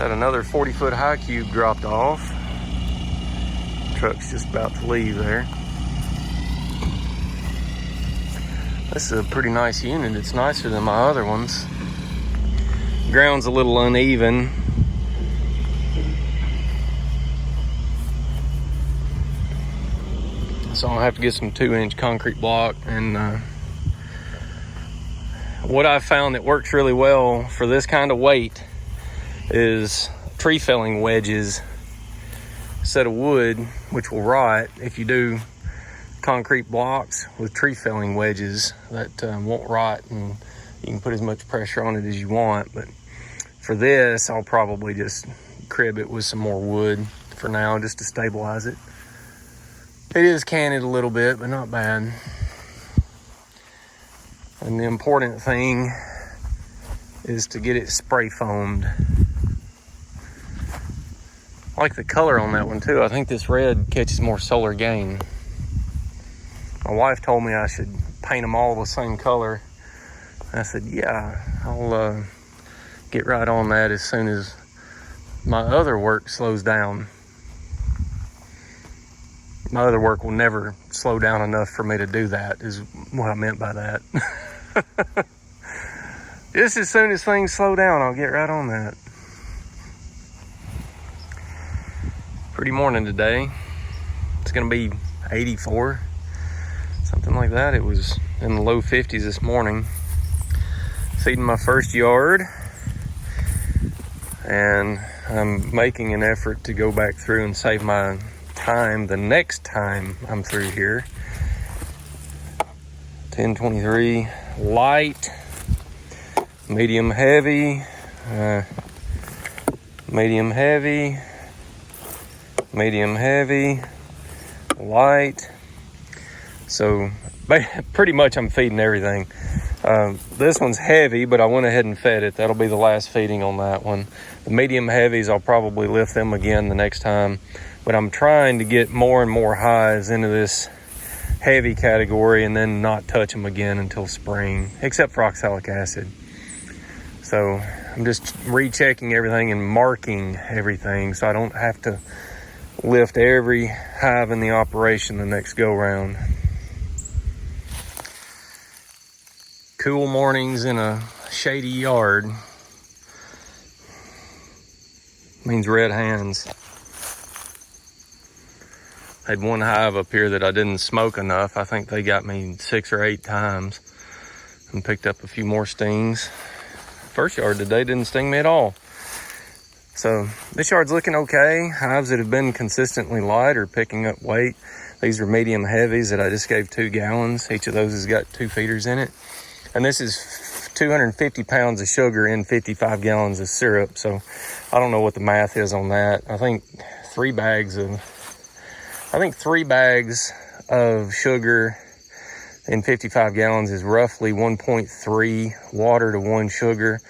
Got another 40-foot high cube dropped off. Truck's just about to leave there. This is a pretty nice unit. It's nicer than my other ones. Ground's a little uneven. So I'll have to get some 2-inch concrete block. And what I've found that works really well for this kind of weight is tree felling wedges. A set of wood, which will rot if you do concrete blocks with tree felling wedges that won't rot, and you can put as much pressure on it as you want. But for this, I'll probably just crib it with some more wood for now, just to stabilize it. It is canted a little bit, but not bad. And the important thing is to get it spray foamed. I like the color on that one too. I think this red catches more solar gain. My wife told me I should paint them all the same color. I said, yeah, I'll get right on that as soon as my other work slows down. My other work will never slow down enough for me to do that, is what I meant by that. Just as soon as things slow down, I'll get right on that. Pretty morning today. It's gonna be 84, something like that. It was in the low 50s this morning. Feeding my first yard, and I'm making an effort to go back through and save my time the next time I'm through here. 1023 light, medium heavy, medium heavy, medium heavy, light. So pretty much I'm feeding everything. This one's heavy, but I went ahead and fed it. That'll be the last feeding on that one. The medium heavies, I'll probably lift them again the next time. But I'm trying to get more and more hives into this heavy category and then not touch them again until spring, except for oxalic acid. So I'm just rechecking everything and marking everything so I don't have to lift every hive in the operation the next go round. Cool mornings in a shady yard means red hands. I had one hive up here that I didn't smoke enough. I think they got me 6 or 8 times and picked up a few more stings. First yard today didn't sting me at all. So this yard's looking okay. Hives that have been consistently light are picking up weight. These are medium heavies that I just gave 2 gallons. Each of those has got 2 feeders in it. And this is 250 pounds of sugar in 55 gallons of syrup. So I don't know what the math is on that. I think 3 bags of sugar in 55 gallons is roughly 1.3 water to 1 sugar,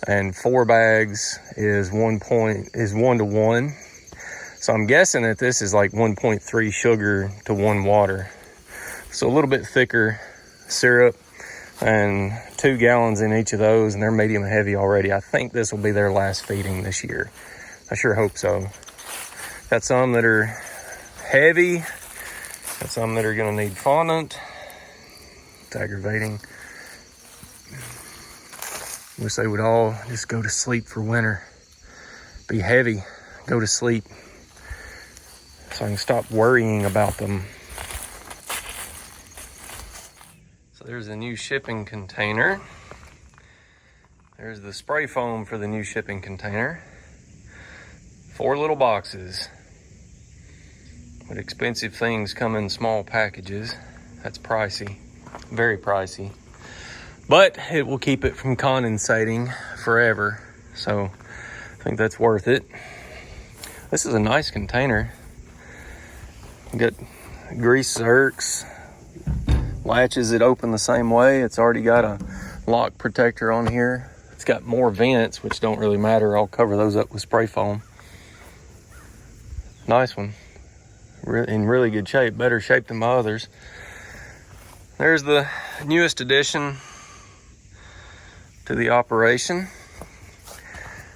and 4 bags is 1 to 1. So I'm guessing that this is like 1.3 sugar to 1 water. So a little bit thicker syrup, and 2 gallons in each of those, and they're medium heavy already. I think this will be their last feeding this year. I sure hope so. Got some that are heavy, got some that are gonna need fondant. It's aggravating. Wish they would all just go to sleep for winter. Be heavy, go to sleep, so I can stop worrying about them. So there's the new shipping container. There's the spray foam for the new shipping container. 4 little boxes. But expensive things come in small packages. That's pricey, very pricey. But it will keep it from condensating forever. So I think that's worth it. This is a nice container. Got grease zerks, latches that open the same way. It's already got a lock protector on here. It's got more vents, which don't really matter. I'll cover those up with spray foam. Nice one. In really good shape, better shape than my others. There's the newest addition to the operation.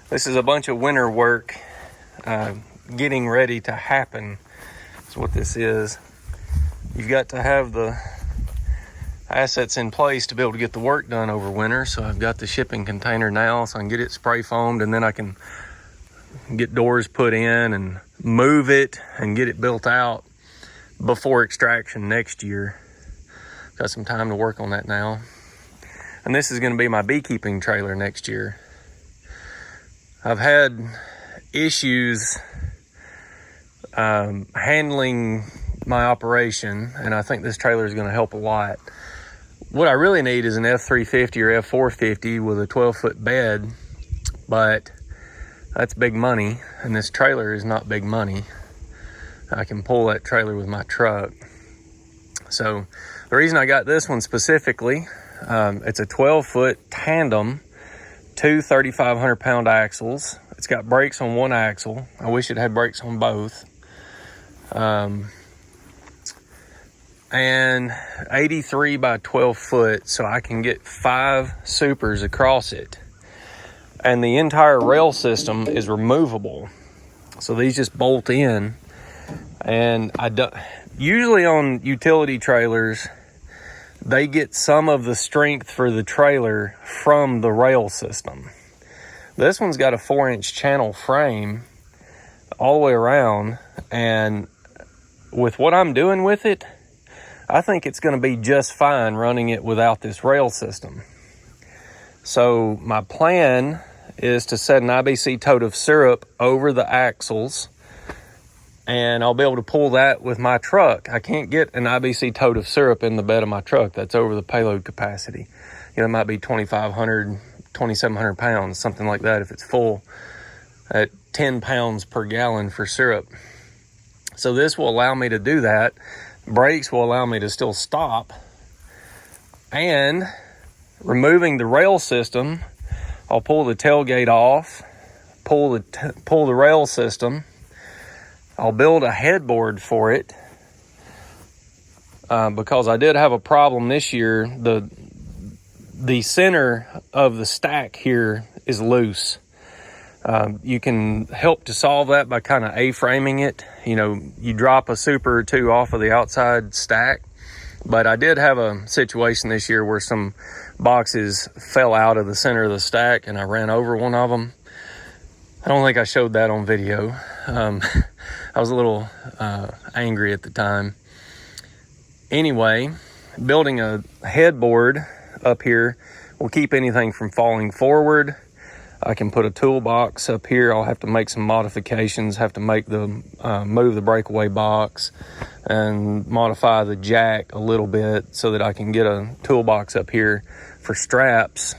This is a bunch of winter work getting ready to happen. That's what this is. You've got to have the assets in place to be able to get the work done over winter. So I've got the shipping container now, so I can get it spray foamed, and then I can get doors put in and move it and get it built out before extraction next year. Got some time to work on that now. And this is going to be my beekeeping trailer next year. I've had issues handling my operation, and I think this trailer is going to help a lot. What I really need is an F350 or F450 with a 12-foot bed, but that's big money, and this trailer is not big money. I can pull that trailer with my truck. So the reason I got this one specifically, it's a 12-foot tandem, two 3,500-pound axles. It's got brakes on one axle. I wish it had brakes on both. And 83 by 12 foot, so I can get 5 supers across it. And the entire rail system is removable. So these just bolt in. And usually on utility trailers, they get some of the strength for the trailer from the rail system. This one's got a 4-inch channel frame all the way around, and with what I'm doing with it, I think it's going to be just fine running it without this rail system. So my plan is to set an IBC tote of syrup over the axles, and I'll be able to pull that with my truck. I can't get an IBC tote of syrup in the bed of my truck. That's over the payload capacity. You know, it might be 2,500, 2,700 pounds, something like that if it's full, at 10 pounds per gallon for syrup. So this will allow me to do that. Brakes will allow me to still stop. And removing the rail system, I'll pull the tailgate off, pull the rail system. I'll build a headboard for it because I did have a problem this year. The center of the stack here is loose. You can help to solve that by kind of A-framing it. You know, you drop a super or two off of the outside stack. But I did have a situation this year where some boxes fell out of the center of the stack and I ran over one of them. I don't think I showed that on video. I was a little angry at the time. Anyway, building a headboard up here will keep anything from falling forward. I can put a toolbox up here. I'll have to make some modifications, have to make move the breakaway box and modify the jack a little bit so that I can get a toolbox up here for straps,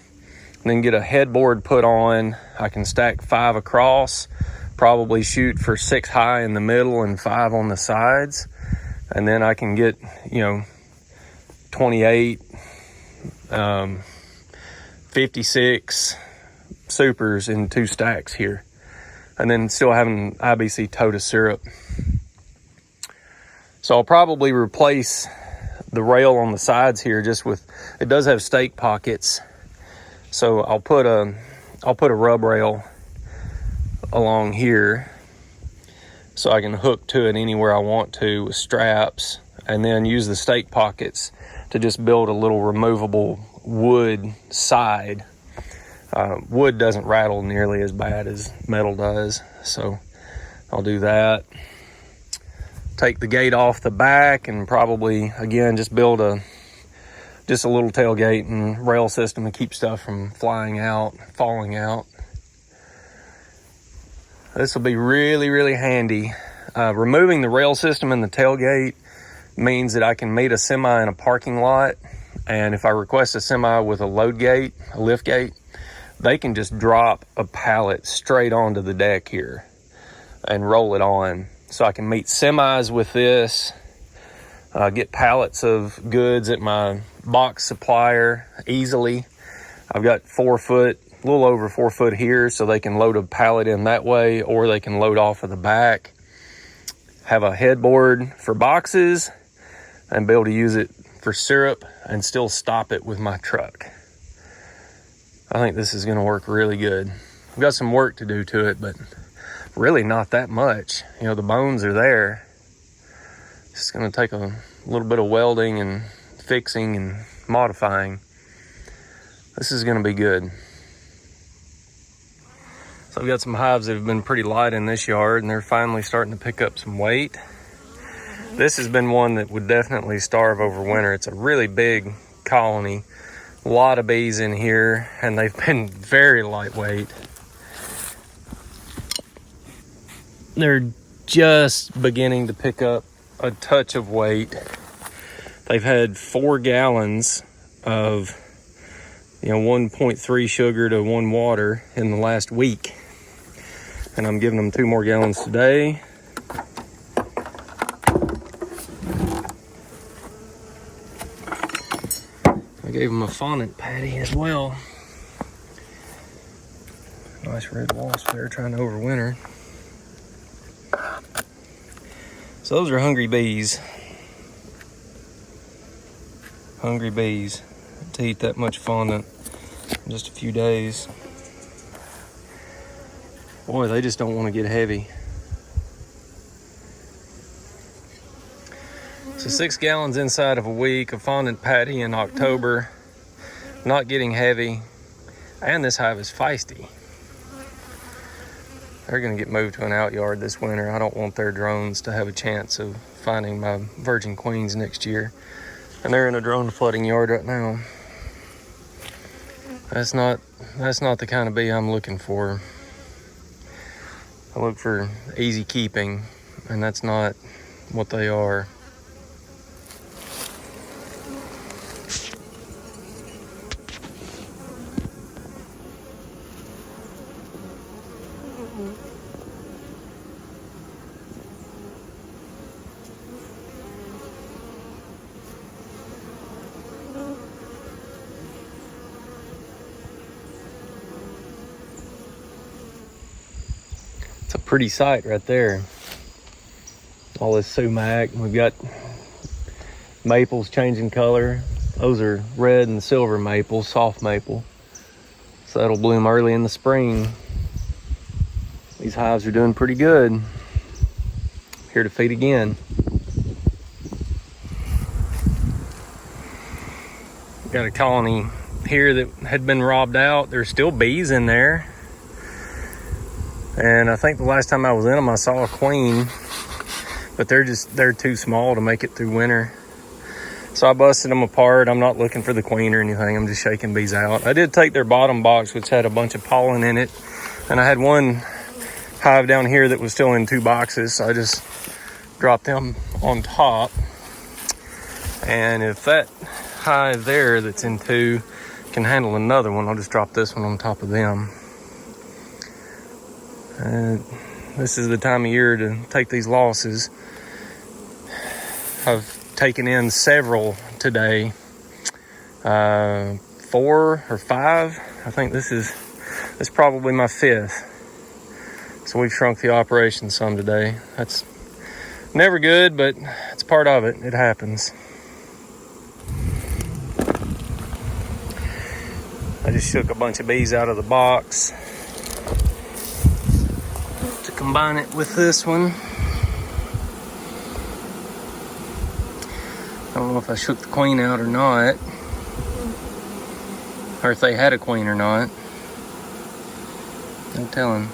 and then get a headboard put on. I can stack 5 across, probably shoot for 6 high in the middle and 5 on the sides. And then I can get, 28, 56 supers in 2 stacks here, and then still having IBC tote of syrup. So I'll probably replace the rail on the sides here just with, it does have stake pockets, so I'll put a rub rail along here so I can hook to it anywhere I want to with straps, and then use the stake pockets to just build a little removable wood side. Wood doesn't rattle nearly as bad as metal does, so I'll do that. Take the gate off the back and probably, again, just build just a little tailgate and rail system to keep stuff from falling out. This will be really, really handy. Removing the rail system and the tailgate means that I can meet a semi in a parking lot, and if I request a semi with a load gate, a lift gate, they can just drop a pallet straight onto the deck here and roll it on. So I can meet semis with this, get pallets of goods at my box supplier easily. I've got 4 foot, a little over 4 foot here, so they can load a pallet in that way, or they can load off of the back. Have a headboard for boxes and be able to use it for syrup and still stop it with my truck. I think this is going to work really good. We've got some work to do to it, but really not that much. You know, the bones are there. It's gonna take a little bit of welding and fixing and modifying. This is gonna be good. So I've got some hives that have been pretty light in this yard, and they're finally starting to pick up some weight. This has been one that would definitely starve over winter. It's a really big colony, a lot of bees in here, and they've been very lightweight. They're just beginning to pick up a touch of weight. They've had 4 gallons of 1.3 sugar to 1 water in the last week. And I'm giving them 2 more gallons today. I gave them a fondant patty as well. Nice red wasp there trying to overwinter. So those are hungry bees. Hungry bees to eat that much fondant in just a few days. Boy, they just don't want to get heavy. So 6 gallons inside of a week of fondant patty in October, not getting heavy, and this hive is feisty. They're gonna get moved to an out yard this winter. I don't want their drones to have a chance of finding my virgin queens next year. And they're in a drone flooding yard right now. That's not the kind of bee I'm looking for. I look for easy keeping, and that's not what they are. It's a pretty sight right there. All this sumac. We've got maples changing color. Those are red and silver maple, soft maple. So that'll bloom early in the spring. These hives are doing pretty good. Here to feed again. Got a colony here that had been robbed out. There's still bees in there. And I think the last time I was in them, I saw a queen, but they're too small to make it through winter. So I busted them apart. I'm not looking for the queen or anything. I'm just shaking bees out. I did take their bottom box, which had a bunch of pollen in it. And I had one hive down here that was still in 2 boxes. So I just dropped them on top. And if that hive there that's in 2 can handle another one, I'll just drop this one on top of them. This is the time of year to take these losses. I've taken in several today, 4 or 5. I think this is probably my 5th. So we've shrunk the operation some today. That's never good, but it's part of it. It happens. I just shook a bunch of bees out of the box to combine it with this one. I don't know if I shook the queen out or not, or if they had a queen or not. No telling.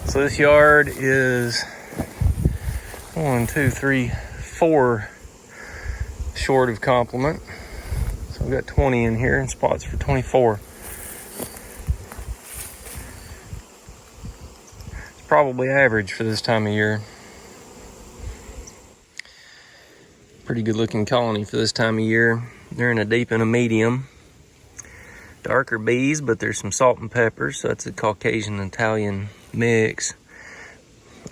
So this yard is 1, 2, 3, 4 short of complement. So I've got 20 in here and spots for 24. It's probably average for this time of year. Pretty good looking colony for this time of year. They're in a deep and a medium. Darker bees, but there's some salt and pepper, so that's a Caucasian Italian mix.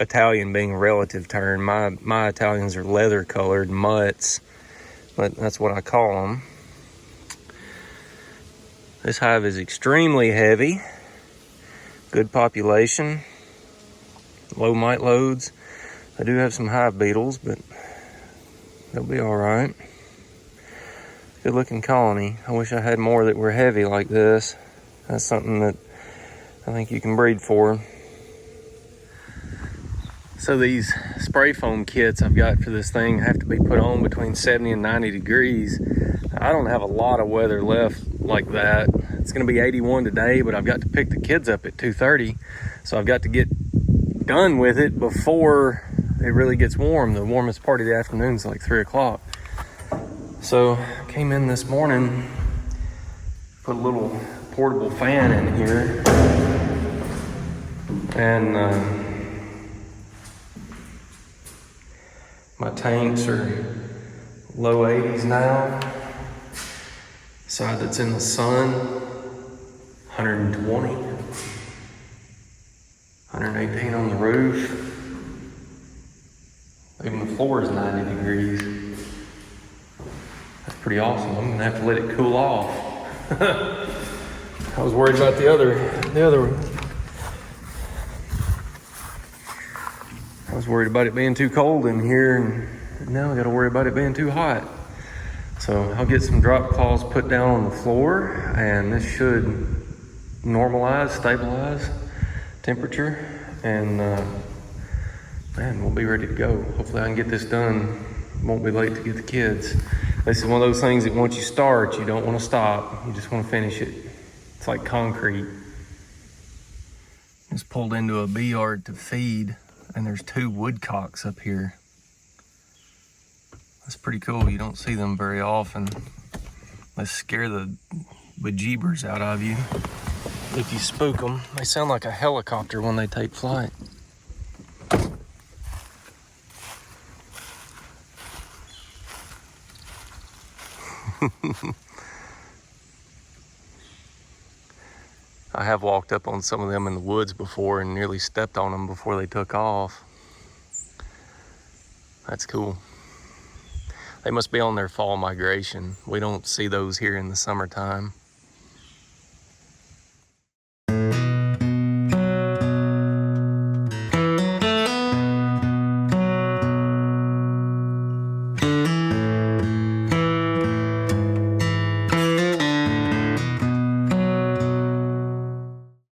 Italian being a relative term. My Italians are leather colored mutts, but that's what I call them. This hive is extremely heavy. Good population. Low mite loads. I do have some hive beetles, but they'll be all right. Good looking colony. I wish I had more that were heavy like this. That's something that I think you can breed for. So these spray foam kits I've got for this thing have to be put on between 70 and 90 degrees. I don't have a lot of weather left like that. It's gonna be 81 today, but I've got to pick the kids up at 2:30. So I've got to get done with it before it really gets warm. The warmest part of the afternoon is like 3 o'clock. So I came in this morning, put a little portable fan in here, and my tanks are low 80s now. Side that's in the sun, 120, 118 on the roof. Even the floor is 90 degrees. That's pretty awesome. I'm gonna have to let it cool off. I was worried about the other. I was worried about it being too cold in here, and now I gotta worry about it being too hot. So I'll get some drop cloths put down on the floor, and this should normalize, stabilize temperature, and man, we'll be ready to go. Hopefully I can get this done. Won't be late to get the kids. This is one of those things that once you start, you don't want to stop. You just want to finish it. It's like concrete. Just pulled into a bee yard to feed, and there's 2 woodcocks up here. That's pretty cool. You don't see them very often. They scare the bejeebers out of you if you spook them. They sound like a helicopter when they take flight. I have walked up on some of them in the woods before and nearly stepped on them before they took off. That's cool. They must be on their fall migration. We don't see those here in the summertime.